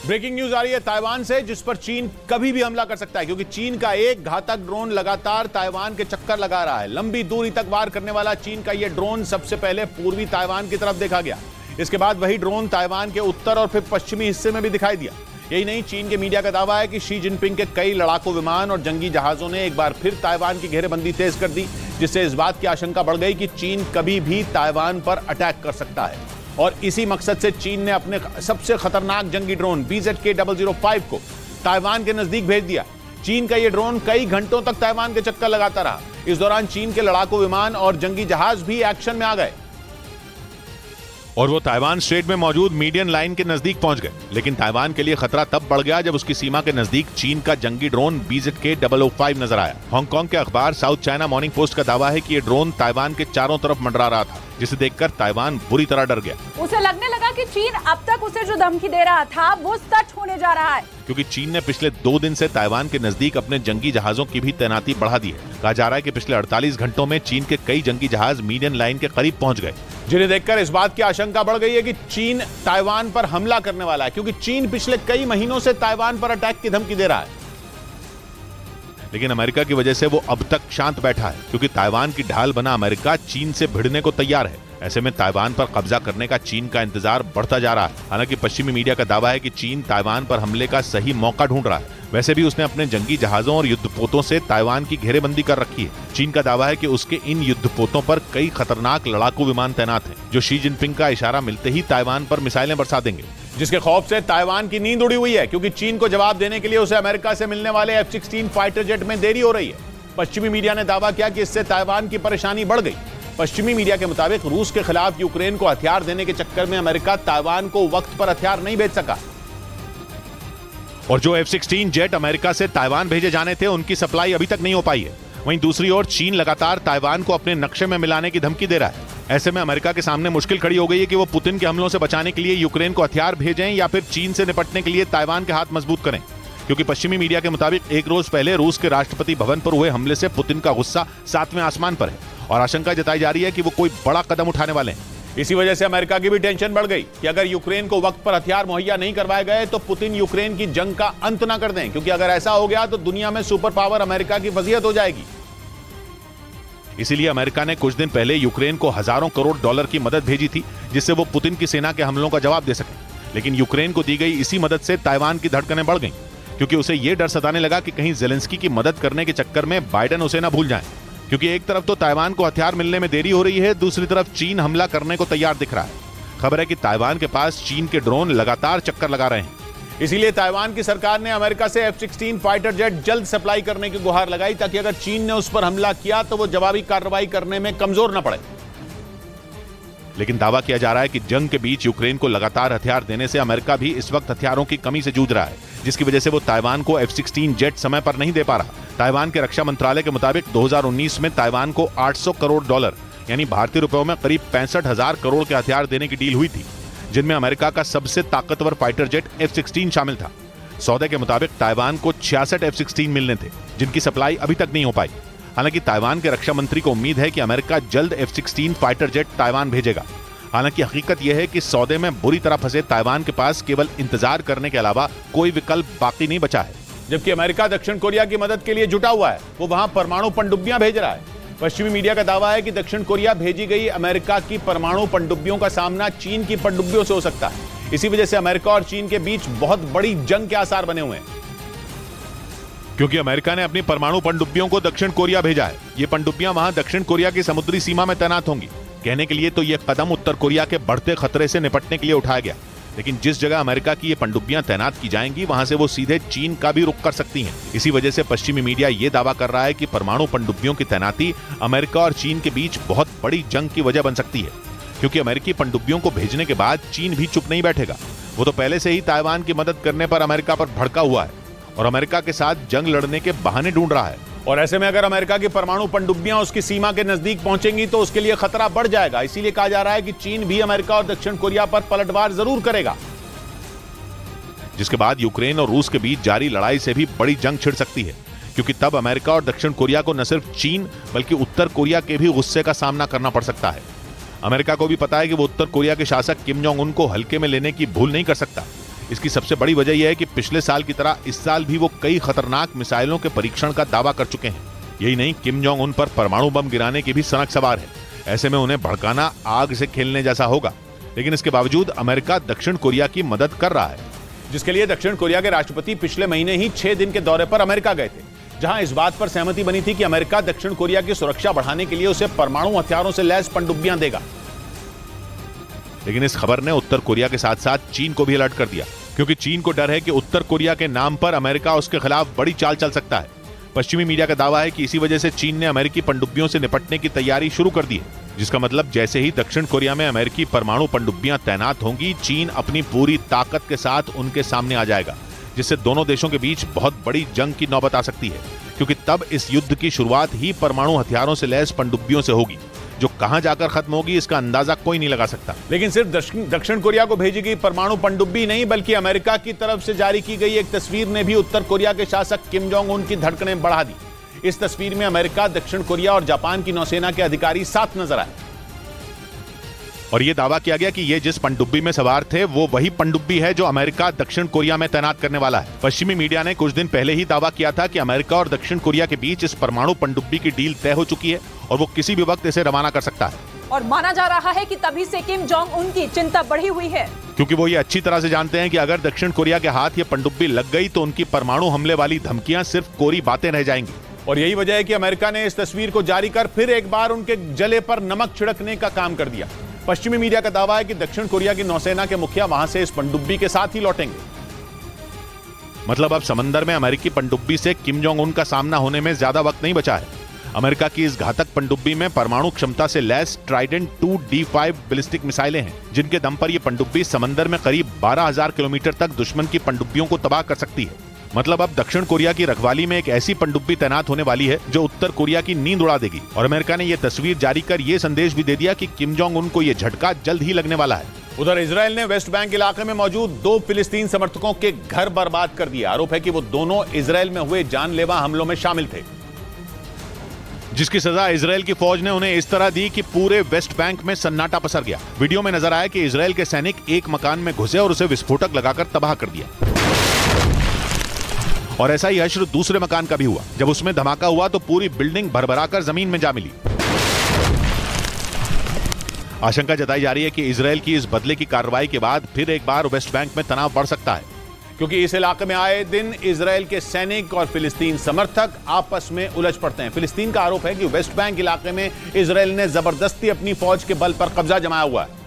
Breaking news आ रही है Taiwan से, जिस पर चीन कभी भी हमला कर सकता है, क्योंकि चीन का एक घातक ड्रोन लगातार ताइवान के चक्कर लगा रहा है। लंबी दूरी तक वार करने वाला चीन का यह ड्रोन सबसे पहले पूर्वी ताइवान की तरफ देखा गया। इसके बाद वही ड्रोन ताइवान के उत्तर और फिर पश्चिमी हिस्से में भी दिखाई दिया। यही नहीं, चीन के मीडिया का दावा है कि शी जिनपिंग के कई लड़ाकू विमान और जंगी जहाजों ने एक बार फिर ताइवान की घेरेबंदी तेज कर दी, जिससे इस बात की आशंका बढ़ गई कि चीन कभी भी ताइवान पर अटैक कर सकता है। और इसी मकसद से चीन ने अपने सबसे खतरनाक जंगी ड्रोन BZK-005 को ताइवान के नजदीक भेज दिया। चीन का यह ड्रोन कई घंटों तक ताइवान के चक्कर लगाता रहा। इस दौरान चीन के लड़ाकू विमान और जंगी जहाज भी एक्शन में आ गए और वो ताइवान स्ट्रेट में मौजूद मीडियन लाइन के नजदीक पहुंच गए। लेकिन ताइवान के लिए खतरा तब बढ़ गया जब उसकी सीमा के नजदीक चीन का जंगी ड्रोन BZK-005 नजर आया। हांगकांग के अखबार साउथ चाइना मॉर्निंग पोस्ट का दावा है कि ये ड्रोन ताइवान के चारों तरफ मंडरा रहा था, जिसे देखकर ताइवान बुरी तरह डर गया। उसे लगने लगा कि चीन अब तक उसे जो धमकी दे रहा था वो सच होने जा रहा है, क्योंकि चीन ने पिछले 2 दिन से ताइवान के नजदीक अपने जंगी जहाजों की भी तैनाती बढ़ा दी है। कहा जा रहा है कि पिछले 48 घंटों में चीन के कई जंगी जहाज मीडियन लाइन के करीब पहुंच गए, जिन्हें देखकर इस बात की आशंका बढ़ गई है कि चीन ताइवान पर हमला करने वाला है, क्योंकि चीन पिछले कई महीनों से ताइवान पर अटैक की धमकी दे रहा है। लेकिन अमेरिका की वजह से वो अब तक शांत बैठा है, क्योंकि ताइवान की ढाल बना अमेरिका चीन से भिड़ने को तैयार है। ऐसे में ताइवान पर कब्जा करने का चीन का इंतजार बढ़ता जा रहा है। हालांकि पश्चिमी मीडिया का दावा है कि चीन ताइवान पर हमले का सही मौका ढूंढ रहा है। वैसे भी उसने अपने जंगी जहाजों और युद्धपोतों से ताइवान की घेरेबंदी कर रखी है। चीन का दावा है कि उसके इन युद्धपोतों पर कई खतरनाक लड़ाकू विमान तैनात हैं, जो शी जिनपिंग का इशारा मिलते ही ताइवान पर मिसाइलें बरसा देंगे, जिसके खौफ से ताइवान की नींद उड़ी हुई है, क्योंकि चीन को जवाब देने के लिए उसे अमेरिका से मिलने वाले F-16 फाइटर जेट में देरी हो रही है। पश्चिमी मीडिया ने दावा किया कि इससे ताइवान की परेशानी बढ़ गई। पश्चिमी मीडिया के मुताबिक रूस के खिलाफ यूक्रेन को हथियार देने के चक्कर में अमेरिका ताइवान को वक्त पर हथियार नहीं भेज सका, और जो F-16 जेट अमेरिका से ताइवान भेजे जाने थे उनकी सप्लाई अभी तक नहीं हो पाई है। वहीं दूसरी ओर चीन लगातार ताइवान को अपने नक्शे में मिलाने की धमकी दे रहा है। ऐसे में अमेरिका के सामने मुश्किल खड़ी हो गई है कि वो पुतिन के हमलों से बचाने के लिए यूक्रेन को हथियार भेजें या फिर चीन से निपटने के लिए ताइवान के हाथ मजबूत करें, क्योंकि पश्चिमी मीडिया के मुताबिक एक रोज पहले रूस के राष्ट्रपति भवन पर हुए हमले से पुतिन का गुस्सा 7वें आसमान पर है और आशंका जताई जा रही है कि वो कोई बड़ा कदम उठाने वाले हैं। इसी वजह से अमेरिका की भी टेंशन बढ़ गई कि अगर यूक्रेन को वक्त पर हथियार मुहैया नहीं करवाए गए तो पुतिन यूक्रेन की जंग का अंत ना कर दें, क्योंकि अगर ऐसा हो गया तो दुनिया में सुपर पावर अमेरिका की वजीयत हो जाएगी। इसीलिए अमेरिका ने कुछ दिन पहले यूक्रेन को हजारों करोड़ डॉलर की मदद भेजी थी, जिससे वो पुतिन की सेना के हमलों का जवाब दे सके। लेकिन यूक्रेन को दी गई इसी मदद से ताइवान की धड़कनें बढ़ गईं, क्योंकि उसे यह डर सताने लगा कि कहीं जेलेंस्की की मदद करने के चक्कर में बाइडेन उसे न भूल जाएं। क्योंकि एक तरफ तो ताइवान को हथियार मिलने में देरी हो रही है, दूसरी तरफ चीन हमला करने को तैयार दिख रहा है। खबर है कि ताइवान के पास चीन के ड्रोन लगातार चक्कर लगा रहे हैं। इसीलिए ताइवान की सरकार ने अमेरिका से F-16 फाइटर जेट जल्द सप्लाई करने की गुहार लगाई, ताकि अगर चीन ने उस पर हमला किया तो वो जवाबी कार्रवाई करने में कमजोर न पड़े। लेकिन दावा किया जा रहा है कि जंग के बीच यूक्रेन को लगातार हथियार देने से अमेरिका भी इस वक्त हथियारों की कमी से जूझ रहा है, जिसकी वजह से वो ताइवान को F-16 जेट समय पर नहीं दे पा रहा। ताइवान के रक्षा मंत्रालय के मुताबिक 2019 में ताइवान को 800 करोड़ डॉलर यानी भारतीय रुपयों में करीब 65,000 करोड़ के हथियार देने की डील हुई थी, जिनमें अमेरिका का सबसे ताकतवर फाइटर जेट F-16 शामिल था। सौदे के मुताबिक ताइवान को 66 F-16 मिलने थे, जिनकी सप्लाई अभी तक नहीं हो पाई। हालांकि ताइवान के रक्षा मंत्री को उम्मीद है कि अमेरिका जल्द F-16 फाइटर जेट ताइवान भेजेगा। हालांकि हकीकत यह है कि सौदे में बुरी तरह फंसे ताइवान के पास केवल इंतजार करने के अलावा कोई विकल्प बाकी नहीं बचा है। जबकि अमेरिका दक्षिण कोरिया की मदद के लिए जुटा हुआ है, वो वहां परमाणु पनडुब्बियां भेज रहा है। पश्चिमी मीडिया का दावा है कि दक्षिण कोरिया भेजी गई अमेरिका की परमाणु पनडुब्बियों का सामना चीन की पनडुब्बियों से हो सकता है। इसी वजह से अमेरिका और चीन के बीच बहुत बड़ी जंग के आसार बने हुए हैं, क्योंकि अमेरिका ने अपनी परमाणु पनडुब्बियों को दक्षिण कोरिया भेजा है। ये पनडुब्बियां वहां दक्षिण कोरिया की समुद्री सीमा में तैनात होंगी। कहने के लिए तो यह कदम उत्तर कोरिया के बढ़ते खतरे से निपटने के लिए उठाया गया, लेकिन जिस जगह अमेरिका की ये पनडुब्बियां तैनात की जाएंगी वहां से वो सीधे चीन का भी रुख कर सकती हैं। इसी वजह से पश्चिमी मीडिया ये दावा कर रहा है कि परमाणु पनडुब्बियों की तैनाती अमेरिका और चीन के बीच बहुत बड़ी जंग की वजह बन सकती है, क्योंकि अमेरिकी पनडुब्बियों को भेजने के बाद चीन भी चुप नहीं बैठेगा। वो तो पहले से ही ताइवान की मदद करने पर अमेरिका पर भड़का हुआ है और अमेरिका के साथ जंग लड़ने के बहाने ढूंढ रहा है। और ऐसे में अगर अमेरिका की परमाणु पनडुब्बियां उसकी सीमा के नजदीक पहुंचेंगी तो उसके लिए खतरा बढ़ जाएगा। इसीलिए कहा जा रहा है कि चीन भी अमेरिका और दक्षिण कोरिया पर पलटवार जरूर करेगा, जिसके बाद यूक्रेन और रूस के बीच जारी लड़ाई से भी बड़ी जंग छिड़ सकती है, क्योंकि तब अमेरिका और दक्षिण कोरिया को न सिर्फ चीन बल्कि उत्तर कोरिया के भी गुस्से का सामना करना पड़ सकता है। अमेरिका को भी पता है कि वो उत्तर कोरिया के शासक किम जोंग उन को हल्के में लेने की भूल नहीं कर सकता। इसकी सबसे बड़ी वजह यह है कि पिछले साल की तरह इस साल भी वो कई खतरनाक मिसाइलों के परीक्षण का दावा कर चुके हैं। यही नहीं, किम जोंग उन पर परमाणु बम गिराने की भी सनक सवार है। ऐसे में उन्हें भड़काना आग से खेलने जैसा होगा। लेकिन इसके बावजूद अमेरिका दक्षिण कोरिया की मदद कर रहा है, जिसके लिए दक्षिण कोरिया के राष्ट्रपति पिछले महीने ही 6 दिन के दौरे पर अमेरिका गए थे, जहां इस बात पर सहमति बनी थी कि अमेरिका दक्षिण कोरिया की सुरक्षा बढ़ाने के लिए उसे परमाणु हथियारों से लैस पनडुब्बियां देगा। लेकिन इस खबर ने उत्तर कोरिया के साथ साथ चीन को भी अलर्ट कर दिया, क्योंकि चीन को डर है कि उत्तर कोरिया के नाम पर अमेरिका उसके खिलाफ बड़ी चाल चल सकता है। पश्चिमी मीडिया का दावा है कि इसी वजह से चीन ने अमेरिकी पनडुब्बियों से निपटने की तैयारी शुरू कर दी है, जिसका मतलब जैसे ही दक्षिण कोरिया में अमेरिकी परमाणु पनडुब्बियां तैनात होंगी, चीन अपनी पूरी ताकत के साथ उनके सामने आ जाएगा, जिससे दोनों देशों के बीच बहुत बड़ी जंग की नौबत आ सकती है, क्योंकि तब इस युद्ध की शुरुआत ही परमाणु हथियारों से लैस पनडुब्बियों से होगी, जो कहां जाकर खत्म होगी इसका अंदाजा कोई नहीं लगा सकता। लेकिन सिर्फ दक्षिण कोरिया को भेजी गई परमाणु पनडुब्बी नहीं, बल्कि अमेरिका की तरफ से जारी की गई एक तस्वीर ने भी उत्तर कोरिया के शासक किम जोंग उन की धड़कनें बढ़ा दी। इस तस्वीर में अमेरिका, दक्षिण कोरिया और जापान की नौसेना के अधिकारी साथ नजर आए और यह दावा किया गया कि ये जिस पनडुब्बी में सवार थे वो वही पनडुब्बी है जो अमेरिका दक्षिण कोरिया में तैनात करने वाला है। पश्चिमी मीडिया ने कुछ दिन पहले ही दावा किया था कि अमेरिका और दक्षिण कोरिया के बीच इस परमाणु पनडुब्बी की डील तय हो चुकी है और वो किसी भी वक्त इसे रवाना कर सकता है। और माना जा रहा है कि तभी से किम जोंग उन की चिंता बढ़ी हुई है, क्योंकि वो ये अच्छी तरह से जानते हैं कि अगर दक्षिण कोरिया के हाथ ये पनडुब्बी लग गई तो उनकी परमाणु हमले वाली धमकियां सिर्फ कोरी बातें रह जाएंगी। और यही वजह है कि अमेरिका ने इस तस्वीर को जारी कर फिर एक बार उनके जले पर नमक छिड़कने का काम कर दिया। पश्चिमी मीडिया का दावा है कि दक्षिण कोरिया की नौसेना के मुखिया वहां से इस पनडुब्बी के साथ ही लौटेंगे। मतलब अब समंदर में अमेरिकी पनडुब्बी से किम जोंग उन का सामना होने में ज्यादा वक्त नहीं बचा है। अमेरिका की इस घातक पनडुब्बी में परमाणु क्षमता से लैस ट्राइडेंट 2D5 बैलिस्टिक मिसाइलें हैं, जिनके दम पर यह पनडुब्बी समंदर में करीब 12,000 किलोमीटर तक दुश्मन की पनडुब्बियों को तबाह कर सकती है। मतलब अब दक्षिण कोरिया की रखवाली में एक ऐसी पनडुब्बी तैनात होने वाली है जो उत्तर कोरिया की नींद उड़ा देगी। और अमेरिका ने यह तस्वीर जारी कर यह संदेश भी दे दिया कि किम जोंग उन को यह झटका जल्द ही लगने वाला है। उधर इजराइल ने वेस्ट बैंक इलाके में मौजूद 2 फिलिस्तीन समर्थकों के घर बर्बाद कर दिया। आरोप है कि वो दोनों इजराइल में हुए जानलेवा हमलों में शामिल थे, जिसकी सजा इजराइल की फौज ने उन्हें इस तरह दी कि पूरे वेस्ट बैंक में सन्नाटा पसर गया। वीडियो में नजर आया कि इजराइल के सैनिक एक मकान में घुसे और उसे विस्फोटक लगाकर तबाह कर दिया। और ऐसा ही हश्र दूसरे मकान का भी हुआ। जब उसमें धमाका हुआ तो पूरी बिल्डिंग भरभराकर जमीन में जा मिली। आशंका जताई जा रही है कि इजराइल की इस बदले की कार्रवाई के बाद फिर एक बार वेस्ट बैंक में तनाव बढ़ सकता है, क्योंकि इस इलाके में आए दिन इजराइल के सैनिक और फिलिस्तीन समर्थक आपस में उलझ पड़ते हैं। फिलिस्तीन का आरोप है कि वेस्ट बैंक इलाके में इजराइल ने जबरदस्ती अपनी फौज के बल पर कब्जा जमाया हुआ है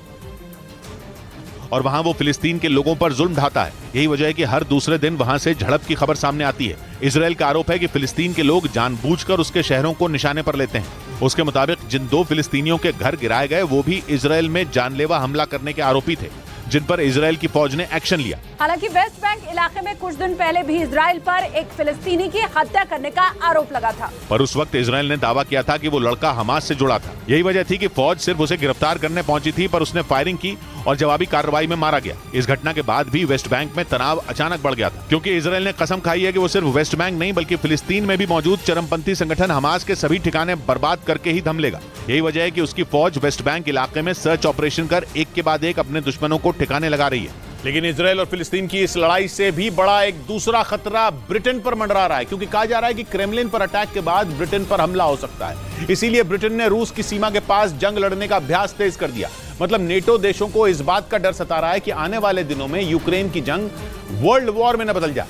और वहां वो फिलिस्तीन के लोगों पर जुल्म ढाता है। यही वजह है कि हर दूसरे दिन वहां से झड़प की खबर सामने आती है। इजराइल का आरोप है कि फिलिस्तीन के लोग जानबूझकर उसके शहरों को निशाने पर लेते हैं। उसके मुताबिक जिन 2 फिलिस्तीनियों के घर गिराए गए वो भी इजराइल में जानलेवा हमला करने के आरोपी थे, जिन पर इजराइल की फौज ने एक्शन लिया। हालांकि वेस्ट बैंक इलाके में कुछ दिन पहले भी इजराइल पर एक फिलिस्तीनी की हत्या करने का आरोप लगा था, पर उस वक्त इजराइल ने दावा किया था कि वो लड़का हमास से जुड़ा था। यही वजह थी कि फौज सिर्फ उसे गिरफ्तार करने पहुंची थी, पर उसने फायरिंग की और जवाबी कार्रवाई में मारा गया। इस घटना के बाद भी वेस्ट बैंक में तनाव अचानक बढ़ गया था, क्योंकि इजराइल ने कसम खाई है कि वो सिर्फ वेस्ट बैंक नहीं बल्कि फिलिस्तीन में भी मौजूद चरमपंथी संगठन हमास के सभी ठिकाने बर्बाद करके ही दम लेगा। यही वजह है कि उसकी फौज वेस्ट बैंक इलाके में सर्च ऑपरेशन कर एक के बाद एक अपने दुश्मनों को ठिकाने लगा रही है। लेकिन इजराइल और फिलिस्तीन की इस लड़ाई से भी बड़ा एक दूसरा खतरा ब्रिटेन पर मंडरा रहा है, क्योंकि कहा जा रहा है कि क्रेमलिन पर अटैक के बाद ब्रिटेन पर हमला हो सकता है। इसीलिए ब्रिटेन ने रूस की सीमा के पास जंग लड़ने का अभ्यास तेज कर दिया। मतलब नेटो देशों को इस बात का डर सता रहा है कि आने वाले दिनों में यूक्रेन की जंग वर्ल्ड वॉर में न बदल जाए,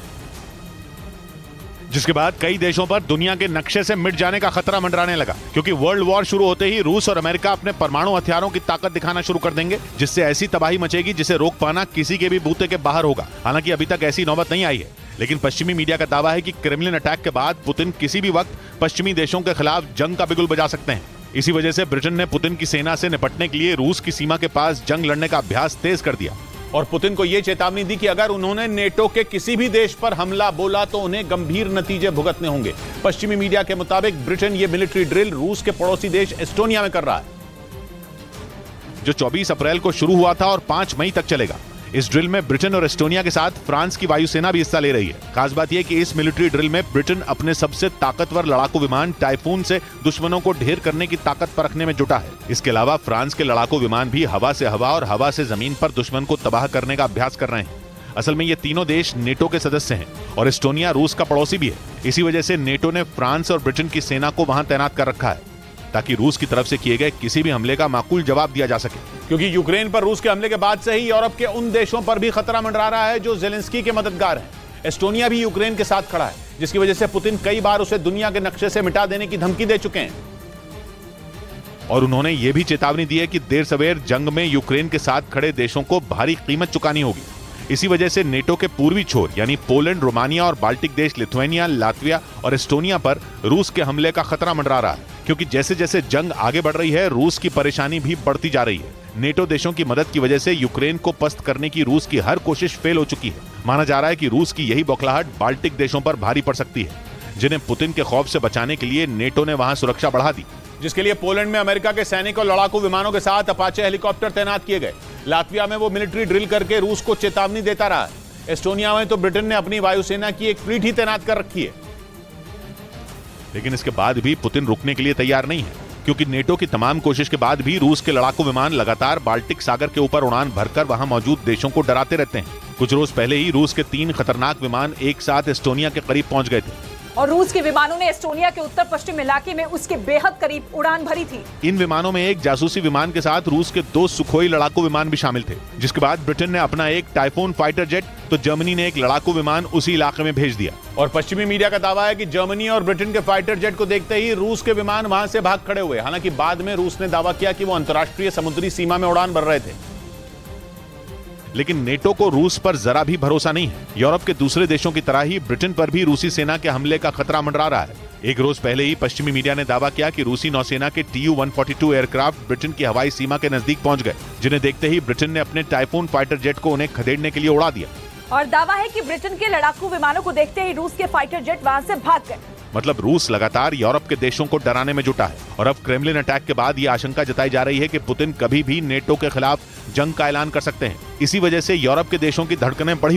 जिसके बाद कई देशों पर दुनिया के नक्शे से मिट जाने का खतरा मंडराने लगा, क्योंकि वर्ल्ड वॉर शुरू होते ही रूस और अमेरिका अपने परमाणु हथियारों की ताकत दिखाना शुरू कर देंगे, जिससे ऐसी तबाही मचेगी जिसे रोक पाना किसी के भी बूते के बाहर होगा। हालांकि अभी तक ऐसी नौबत नहीं आई है, लेकिन पश्चिमी मीडिया का दावा है कि क्रेमलिन अटैक के बाद पुतिन किसी भी वक्त पश्चिमी देशों के खिलाफ जंग का बिगुल बजा सकते हैं। इसी वजह से ब्रिटेन ने पुतिन की सेना से निपटने के लिए रूस की सीमा के पास जंग लड़ने का अभ्यास तेज कर दिया और पुतिन को यह चेतावनी दी कि अगर उन्होंने नेटो के किसी भी देश पर हमला बोला तो उन्हें गंभीर नतीजे भुगतने होंगे। पश्चिमी मीडिया के मुताबिक ब्रिटेन यह मिलिट्री ड्रिल रूस के पड़ोसी देश एस्टोनिया में कर रहा है, जो 24 अप्रैल को शुरू हुआ था और 5 मई तक चलेगा। इस ड्रिल में ब्रिटेन और एस्टोनिया के साथ फ्रांस की वायुसेना भी हिस्सा ले रही है। खास बात यह कि इस मिलिट्री ड्रिल में ब्रिटेन अपने सबसे ताकतवर लड़ाकू विमान टाइफून से दुश्मनों को ढेर करने की ताकत परखने में जुटा है। इसके अलावा फ्रांस के लड़ाकू विमान भी हवा से हवा और हवा से जमीन पर दुश्मन को तबाह करने का अभ्यास कर रहे हैं। असल में ये तीनों देश नेटो के सदस्य हैं और एस्टोनिया रूस का पड़ोसी भी है। इसी वजह से नेटो ने फ्रांस और ब्रिटेन की सेना को वहां तैनात कर रखा है ताकि रूस की तरफ से किए गए किसी भी हमले का माकूल जवाब दिया जा सके। क्योंकि यूक्रेन पर रूस के हमले के बाद से ही यूरोप के उन देशों पर भी खतरा मंडरा रहा है जो जेलेंस्की के मददगार हैं। एस्टोनिया भी यूक्रेन के साथ खड़ा है, जिसकी वजह से पुतिन कई बार उसे दुनिया के नक्शे से मिटा देने की धमकी दे चुके हैं। और उन्होंने ये भी चेतावनी दी है कि देर सवेर जंग में यूक्रेन के साथ खड़े देशों को भारी कीमत चुकानी होगी। इसी वजह से नेटो के पूर्वी छोर यानी पोलैंड, रोमानिया और बाल्टिक देश लिथुआनिया, लातविया और एस्टोनिया पर रूस के हमले का खतरा मंडरा रहा है, क्योंकि जैसे जैसे जंग आगे बढ़ रही है रूस की परेशानी भी बढ़ती जा रही है। नेटो देशों की मदद की वजह से यूक्रेन को पस्त करने की रूस की हर कोशिश फेल हो चुकी है। माना जा रहा है कि रूस की यही बौखलाहट बाल्टिक देशों पर भारी पड़ सकती है, जिन्हें पुतिन के खौफ से बचाने के लिए नेटो ने वहां सुरक्षा बढ़ा दी, जिसके लिए पोलैंड में अमेरिका के सैनिक और लड़ाकू विमानों के साथ अपाचे हेलीकॉप्टर तैनात किए गए। लातविया में वो मिलिट्री ड्रिल करके रूस को चेतावनी देता रहा है। एस्टोनिया में तो ब्रिटेन ने अपनी वायुसेना की एक फ्लीट ही तैनात कर रखी है। लेकिन इसके बाद भी पुतिन रुकने के लिए तैयार नहीं है, क्योंकि नेटो की तमाम कोशिश के बाद भी रूस के लड़ाकू विमान लगातार बाल्टिक सागर के ऊपर उड़ान भरकर वहां मौजूद देशों को डराते रहते हैं। कुछ रोज पहले ही रूस के 3 खतरनाक विमान एक साथ एस्टोनिया के करीब पहुंच गए थे और रूस के विमानों ने एस्टोनिया के उत्तर पश्चिम इलाके में उसके बेहद करीब उड़ान भरी थी। इन विमानों में एक जासूसी विमान के साथ रूस के 2 सुखोई लड़ाकू विमान भी शामिल थे, जिसके बाद ब्रिटेन ने अपना एक टाइफून फाइटर जेट तो जर्मनी ने एक लड़ाकू विमान उसी इलाके में भेज दिया। और पश्चिमी मीडिया का दावा है कि जर्मनी और ब्रिटेन के फाइटर जेट को देखते ही रूस के विमान वहां से भाग खड़े हुए। हालांकि बाद में रूस ने दावा किया कि वो अंतर्राष्ट्रीय समुद्री सीमा में उड़ान भर रहे थे। लेकिन नेटो को रूस पर जरा भी भरोसा नहीं है। यूरोप के दूसरे देशों की तरह ही ब्रिटेन पर भी रूसी सेना के हमले का खतरा मंडरा रहा है। एक रोज पहले ही पश्चिमी मीडिया ने दावा किया कि रूसी नौसेना के TU-142 एयरक्राफ्ट ब्रिटेन की हवाई सीमा के नजदीक पहुंच गए, जिन्हें देखते ही ब्रिटेन ने अपने टाइफून फाइटर जेट को उन्हें खदेड़ने के लिए उड़ा दिया। और दावा है कि ब्रिटेन के लड़ाकू विमानों को देखते ही रूस के फाइटर जेट वहां से भाग गए। मतलब रूस लगातार यूरोप के देशों को डराने में जुटा है और अब क्रेमलिन अटैक के बाद ये आशंका जताई जा रही है कि पुतिन कभी भी नेटो के खिलाफ जंग का ऐलान कर सकते हैं। इसी वजह से यूरोप के देशों की धड़कनें बढ़ी